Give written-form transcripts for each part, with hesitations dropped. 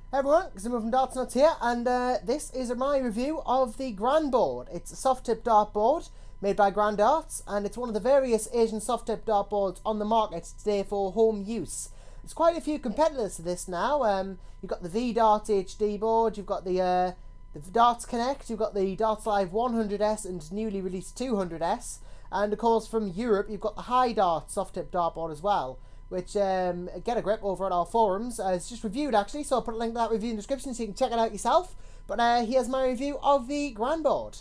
Hey everyone, Zimmer from Darts Nuts here, and this is my review of the Gran Board. It's a soft-tip dart board made by Gran Darts, and it's one of the various Asian soft-tip dart boards on the market today for home use. There's quite a few competitors to this now. You've got the ver.2 HD board, you've got the Darts Connect, you've got the Darts Live 100S and newly released 200S, and of course from Europe you've got the High Dart soft-tip dart board as well, which get a grip over at our forums. It's just reviewed actually, so I'll put a link to that review in the description so you can check it out yourself. But here's my review of the Gran Board.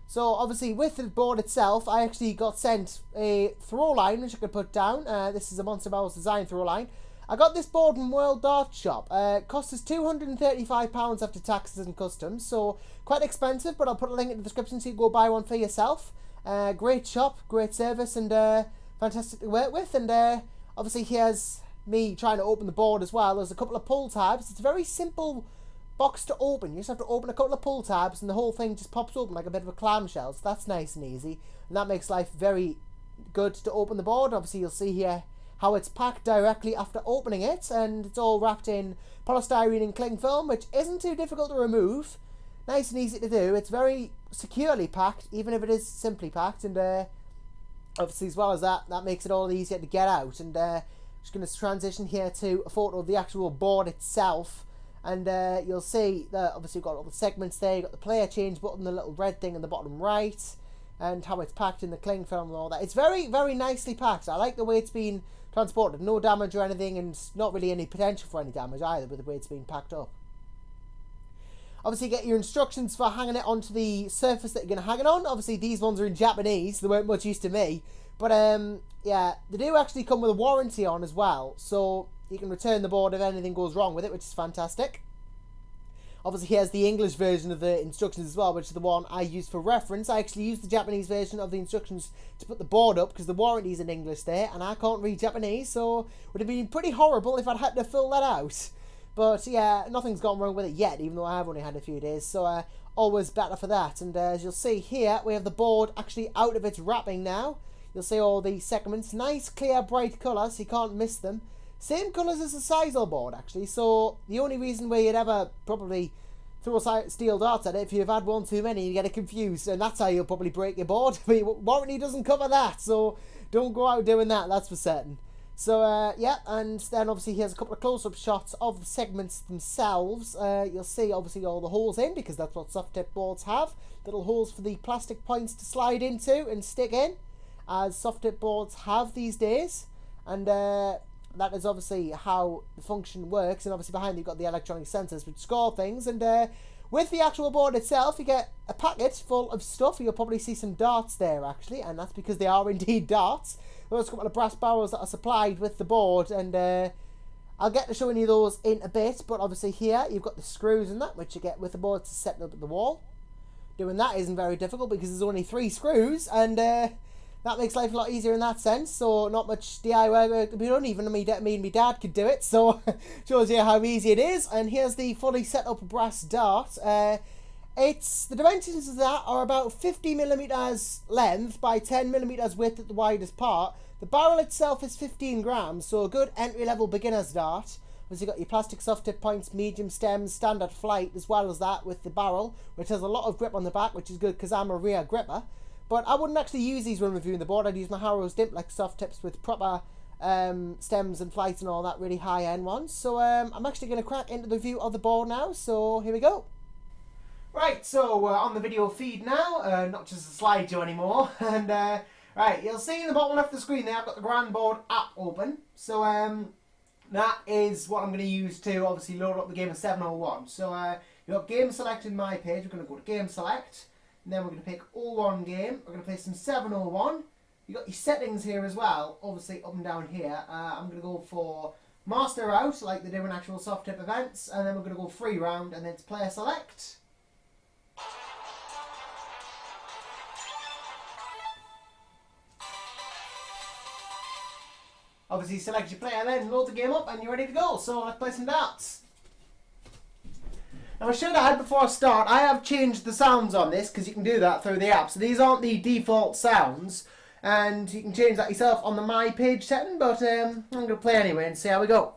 So obviously with the board itself, I actually got sent a throw line which I could put down. This is a Monster Barrels design throw line. I got this board from World Dart Shop. It cost us £235 after taxes and customs, so quite expensive, but I'll put a link in the description so you can go buy one for yourself. Great shop, great service, and fantastic to work with. And obviously here's me trying to open the board as well. There's a couple of pull tabs. It's a very simple box to open. You just have to open a couple of pull tabs and the whole thing just pops open like a bit of a clamshell. So that's nice and easy. And that makes life very good to open the board. Obviously you'll see here how it's packed directly after opening it. And it's all wrapped in polystyrene and cling film, which isn't too difficult to remove. Nice and easy to do. It's very securely packed, even if it is simply packed. And obviously, as well as that, that makes it all easier to get out. And just going to transition here to a photo of the actual board itself. And you'll see that obviously you've got all the segments there. You've got the player change button, the little red thing in the bottom right, and how it's packed in the cling film and all that. It's very, very nicely packed. I like the way it's been transported. No damage or anything, and not really any potential for any damage either with the way it's been packed up. Obviously, you get your instructions for hanging it onto the surface that you're going to hang it on. Obviously, these ones are in Japanese. They weren't much use to me. But, yeah, they do actually come with a warranty on as well. So, you can return the board if anything goes wrong with it, which is fantastic. Obviously, here's the English version of the instructions as well, which is the one I used for reference. I actually used the Japanese version of the instructions to put the board up, because the warranty's in English there, and I can't read Japanese, so it would have been pretty horrible if I'd had to fill that out. But yeah, nothing's gone wrong with it yet, even though I have only had a few days, so always better for that. And as you'll see here, we have the board actually out of its wrapping now. You'll see all the segments, nice, clear, bright colours, so you can't miss them. Same colours as the Sisal board, actually, so the only reason where you'd ever probably throw steel darts at it, if you've had one too many, you get it confused, and that's how you'll probably break your board. But your warranty doesn't cover that, so don't go out doing that, that's for certain. So, yeah, and then obviously here's a couple of close-up shots of the segments themselves. You'll see, obviously, all the holes in, because that's what soft-tip boards have. Little holes for the plastic points to slide into and stick in, as soft-tip boards have these days. And that is obviously how the function works. And obviously behind you've got the electronic sensors which score things. And with the actual board itself, you get a packet full of stuff. You'll probably see some darts there, actually, and that's because they are indeed darts. There's a couple of brass barrels that are supplied with the board, and I'll get to showing you those in a bit. But obviously here you've got the screws and that, which you get with the board to set up at the wall. Doing that isn't very difficult because there's only 3 screws, and that makes life a lot easier in that sense. So not much DIY work to be done. Even me and my dad could do it, so shows you how easy it is. And here's the fully set up brass dart. The dimensions of that are about 50mm length by 10mm width at the widest part. The barrel itself is 15 grams, so a good entry-level beginner's dart. You've got your plastic soft tip points, medium stems, standard flight, as well as that with the barrel, which has a lot of grip on the back, which is good because I'm a rear gripper. But I wouldn't actually use these when reviewing the board. I'd use my Harrow's Dimplex soft tips with proper stems and flights and all that, really high-end ones. So I'm actually going to crack into the review of the board now, so here we go. Right, so we're on the video feed now, not just a slideshow anymore. And right, you'll see in the bottom left of the screen there, I've got the Gran Board app open. So that is what I'm going to use to obviously load up the game of 701. So you've got game select in my page. We're going to go to game select, and then we're going to pick 01 game. We're going to play some 701. You've got your settings here as well, obviously up and down here. I'm going to go for master out, like they do in actual soft tip events, and then we're going to go free round, and then it's player select. Obviously select your player, then load the game up and you're ready to go. So let's play some darts. Now I should add before I start, I have changed the sounds on this because you can do that through the app. So these aren't the default sounds, and you can change that yourself on the My Page setting, but I'm going to play anyway and see how we go.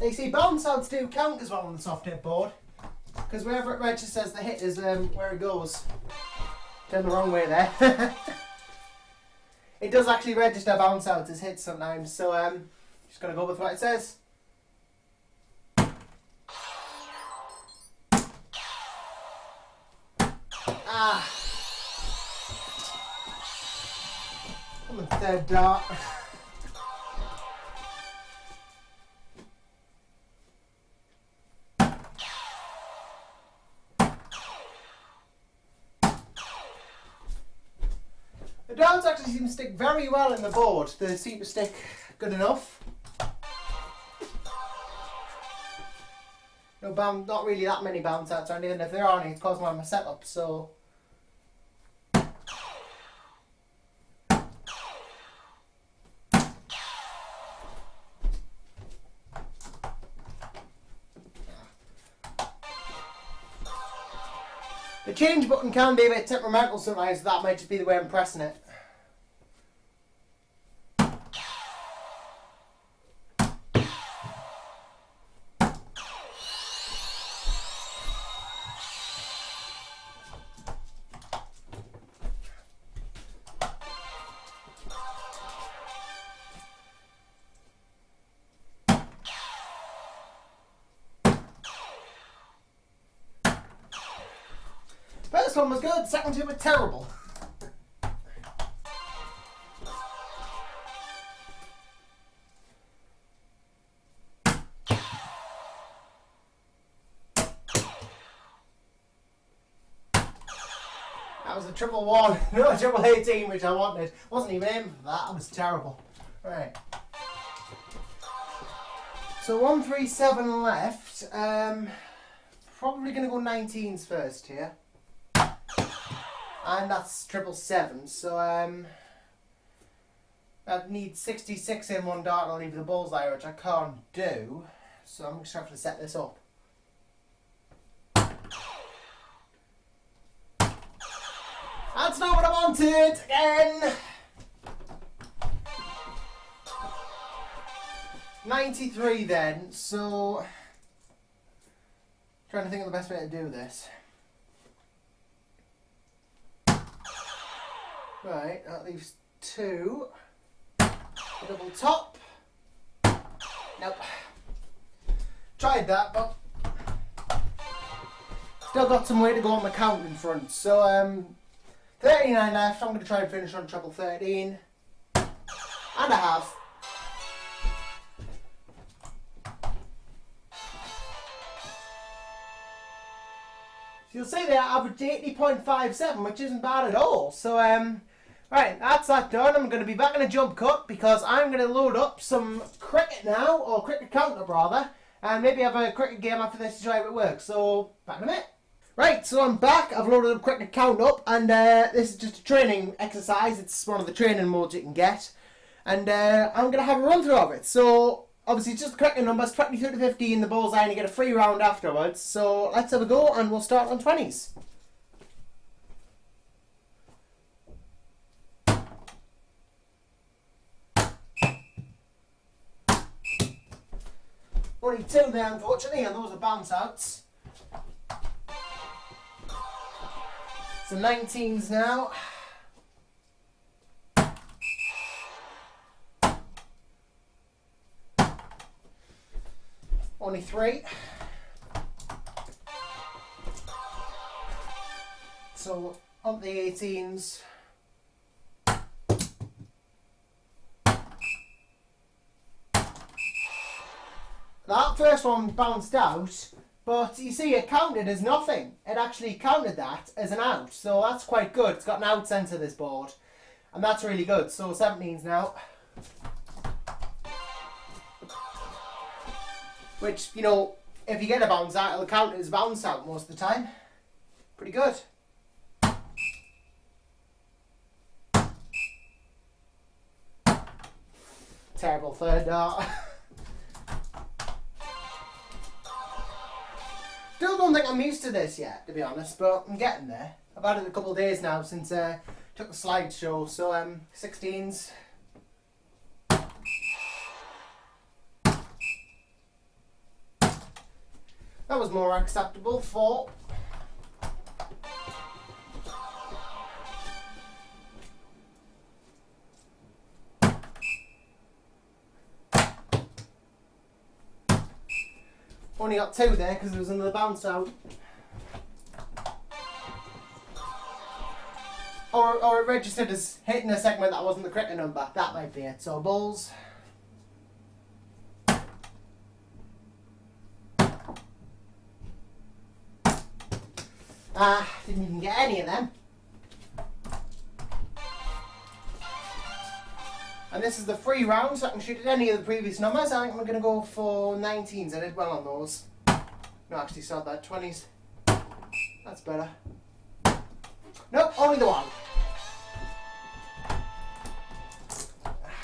You see, bounce outs do count as well on the soft tip board, because wherever it registers the hit is where it goes. Turn the wrong way there. It does actually register bounce outs as hits sometimes, so just gonna go with what it says. Ah. I'm a third dart. The darts actually seem to stick very well in the board. They seem to stick good enough. No not really that many bounce outs or anything. If there are any, it's caused by my setup, so. The change button can be a bit temperamental sometimes, so that might just be the way I'm pressing it. First one was good, second two were terrible. That was a triple one, not a triple 18, which I wanted. Wasn't even aiming for that, that was terrible. Right. So 137 left. Probably going to go 19s first here. And that's 777, so I need 66 in one dart and I'll leave the bullseye, which I can't do. So I'm just going to have to set this up. That's not what I wanted! Again! 93 then, so trying to think of the best way to do this. Right, that leaves 2. A double top. Nope. Tried that, but still got some way to go on my count in front. So 39 left. I'm going to try and finish on treble 13 and a half. So you'll see there I averaged 80.57, which isn't bad at all. So right, that's that done. I'm going to be back in a jump cut because I'm going to load up some cricket now, or cricket count-up rather, and maybe have a cricket game after this to try how it works. So back in a minute. Right, so I'm back. I've loaded up cricket count-up, and this is just a training exercise. It's one of the training modes you can get, and I'm going to have a run through of it. So obviously it's just the cricket numbers, 20 through to 50 in the bullseye, and you get a free round afterwards. So let's have a go, and we'll start on 20s. Only 2 there, unfortunately, and those are bounce outs. So 19s now. Only 3. So on the 18s. That first one bounced out, but you see it counted as nothing. It actually counted that as an out, so that's quite good. It's got an out sent to this board, and that's really good. So 17s now. Which, you know, if you get a bounce out, it'll count as a bounce out most of the time. Pretty good. Terrible third dart. Still don't think I'm used to this yet, to be honest, but I'm getting there. I've had it a couple of days now since I took the slideshow, so 16s. That was more acceptable for... Only got 2 there because there was another bounce out. Or it registered as hitting a segment that wasn't the cricket number. That might be it. So balls. Didn't even get any of them. And this is the free round, so I can shoot at any of the previous numbers. I think we're going to go for 19s. I did well on those. No, actually saw that. 20s. That's better. Nope, only the one.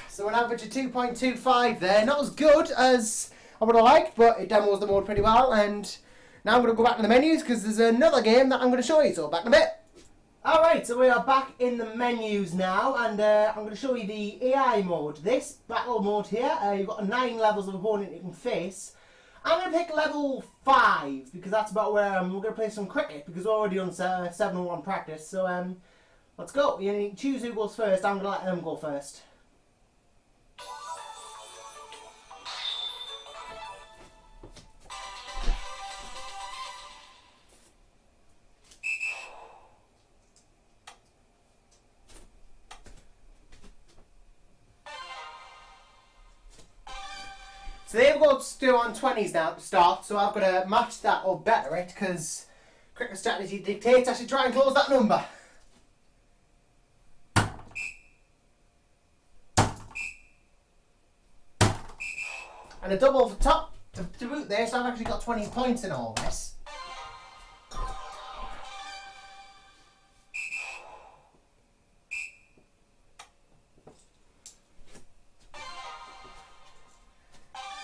So an average of 2.25 there. Not as good as I would have liked, but it demos the mode pretty well. And now I'm going to go back to the menus because there's another game that I'm going to show you. So back in a bit. Alright, so we are back in the menus now, and I'm going to show you the AI mode. This battle mode here, you've got 9 levels of opponent you can face. I'm going to pick level 5 because that's about where we're going to play some cricket because we're already on 7-1 practice. So let's go. You choose who goes first. I'm going to let them go first. So they've got still on 20s now to start, so I've got to match that or better it, because cricket strategy dictates I should try and close that number. And a double for top to boot there, so I've actually got 20 points in all this.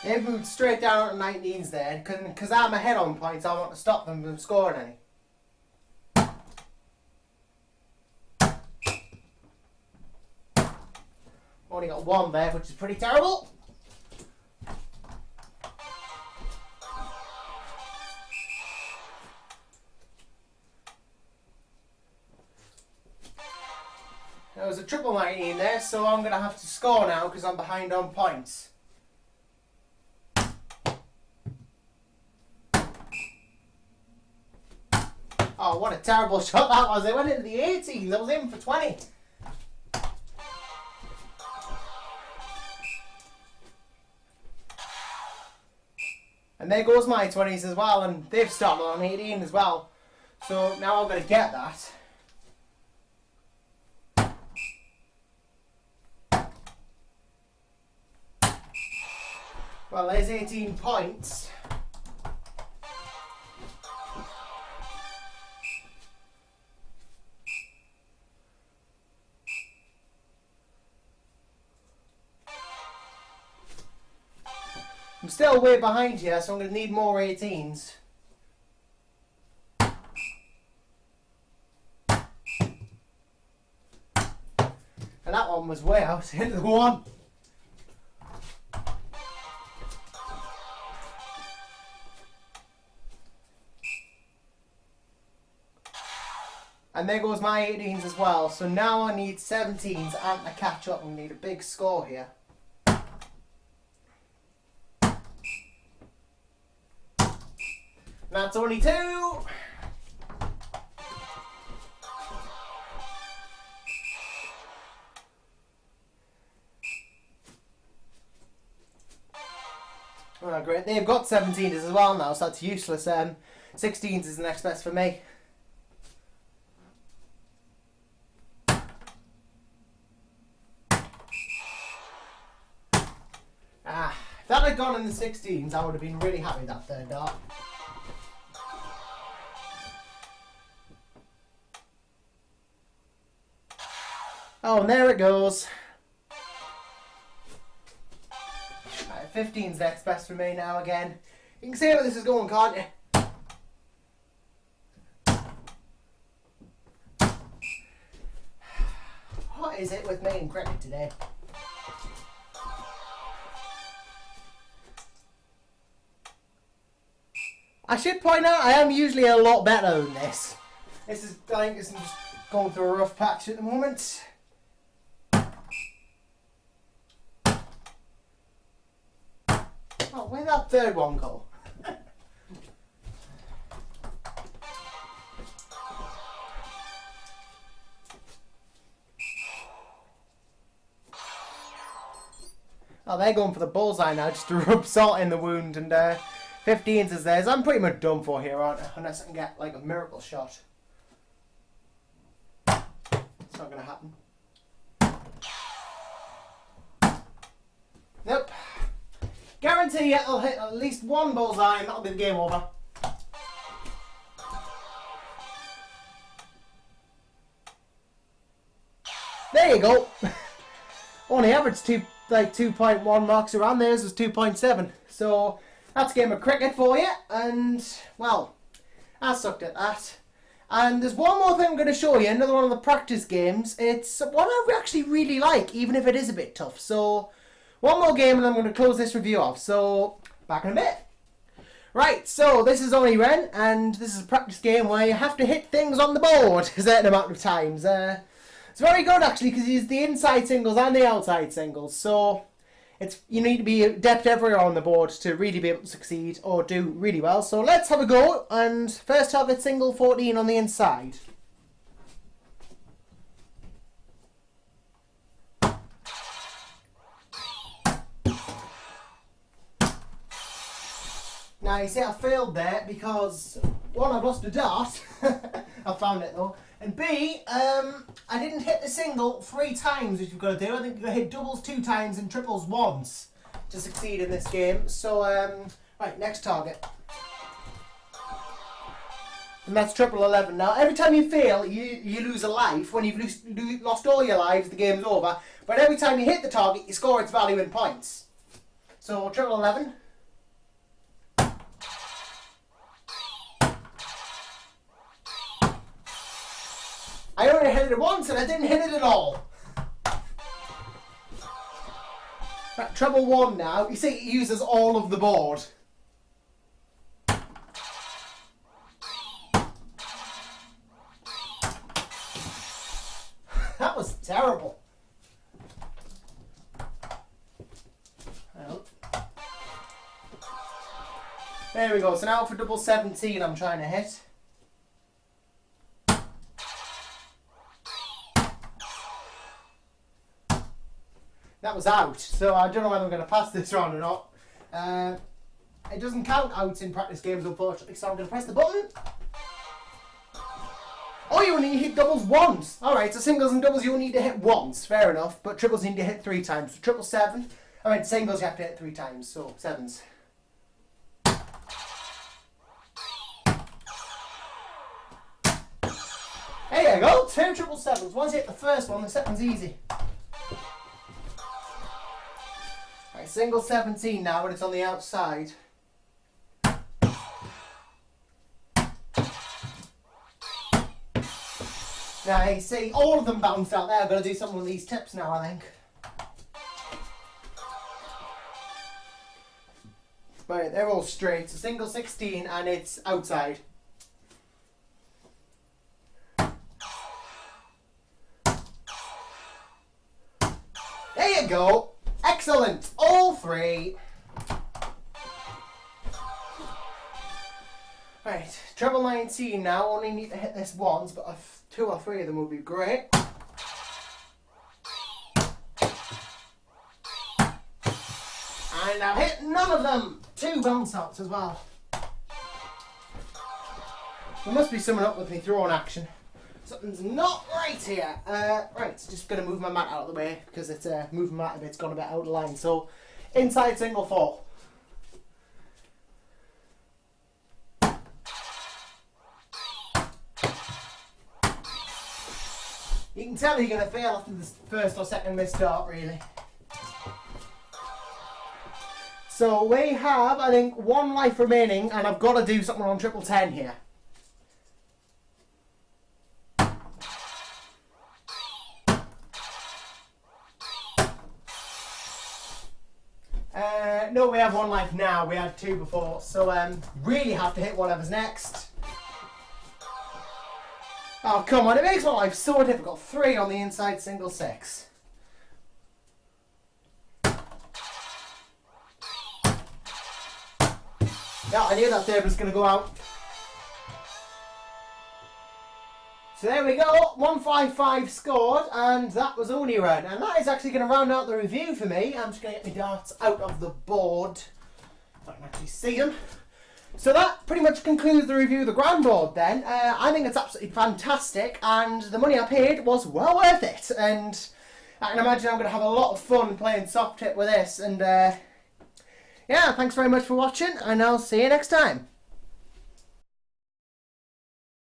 They've moved straight down to 19s there, because I'm ahead on points, I want to stop them from scoring any. Only got 1 there, which is pretty terrible. There was a triple 19 there, so I'm going to have to score now because I'm behind on points. Oh, what a terrible shot that was. It went into the 18s. I was in for 20. And there goes my 20s as well. And they've stopped on 18 as well. So now I'm going to get that. Well, there's 18 points. I'm still way behind here, so I'm going to need more 18s. And that one was way out into the 1. And there goes my 18s as well. So now I need 17s and to catch up and need a big score here. That's only 2. Oh, great. They've got 17s as well now, so that's useless. 16s is the next best for me. If that had gone in the 16s, I would have been really happy that third dart. Oh, and there it goes. Right, 15's next best for me now again. You can see where this is going, can't you? What is it with me and cricket today? I should point out I am usually a lot better than this. I think this is just going through a rough patch at the moment. Oh, where'd that third one go? Oh, they're going for the bullseye now, just to rub salt in the wound, and 15s is theirs. I'm pretty much done for here, aren't I? Unless I can get, like, a miracle shot. It's not going to happen. Nope. Guarantee it'll hit at least one bullseye and that'll be the game over. There you go. Only averaged 2.1 marks around. Theirs was 2.7. So that's a game of cricket for you. And well, I sucked at that. And there's one more thing I'm going to show you. Another one of the practice games. It's one I actually really like, even if it is a bit tough. So one more game and I'm going to close this review off. So back in a bit. Right, so this is only Ren, and this is a practice game where you have to hit things on the board a certain amount of times. It's very good actually because you use the inside singles and the outside singles. So you need to be adept everywhere on the board to really be able to succeed or do really well. So let's have a go. And first target single 14 on the inside. Now you see I failed there because one, I've lost a dart. I found it though. And B, I didn't hit the single 3 times, which you've got to do. I think you've got to hit doubles 2 times and triples once to succeed in this game. So, right, next target. And that's triple 11. Now, every time you fail, you lose a life. When you've lost all your lives, the game's over. But every time you hit the target, you score its value in points. So, triple 11. I only hit it once and I didn't hit it at all. Right, treble 1 now. You see it uses all of the board. That was terrible. Well, there we go. So now for double 17 I'm trying to hit. That was out, so I don't know whether I'm going to pass this round or not. It doesn't count outs in practice games, unfortunately, so I'm going to press the button. Oh, you only hit doubles once. Alright, so singles and doubles you only need to hit once, fair enough, but triples you need to hit 3 times. So triple 7, alright, singles you have to hit 3 times, so 7s. There you go, 2 triple 7s. Once you hit the first one, the second's easy. Right, single 17 now, but it's on the outside. Now you see, all of them bounced out there. I've got to do some of these tips now, I think. Right, they're all straight. So single 16 and it's outside. There you go. Excellent. All 3. Right, treble 19 now. Only need to hit this once, but 2 or 3 of them would be great. And I've hit none of them. 2 bounce outs as well. There must be someone up with me throwing action. Something's not right here. Right, just going to move my mat out of the way because it's moving mat a bit. It's gone a bit out of line. So, inside single 4. You can tell you're going to fail after the first or second missed start, really. So we have, I think, 1 life remaining, and I've got to do something on triple 10 here. no, we have one life now. We had two before. So really have to hit whatever's next. Oh, come on. It makes my life so difficult. 3 on the inside, single 6. Yeah, I knew that third was going to go out. So there we go, 155 scored, and that was only a run. And that is actually going to round out the review for me. I'm just going to get my darts out of the board, if I can actually see them. So that pretty much concludes the review of the Gran Board then. I think it's absolutely fantastic, and the money I paid was well worth it. And I can imagine I'm going to have a lot of fun playing soft tip with this. And yeah, thanks very much for watching, and I'll see you next time.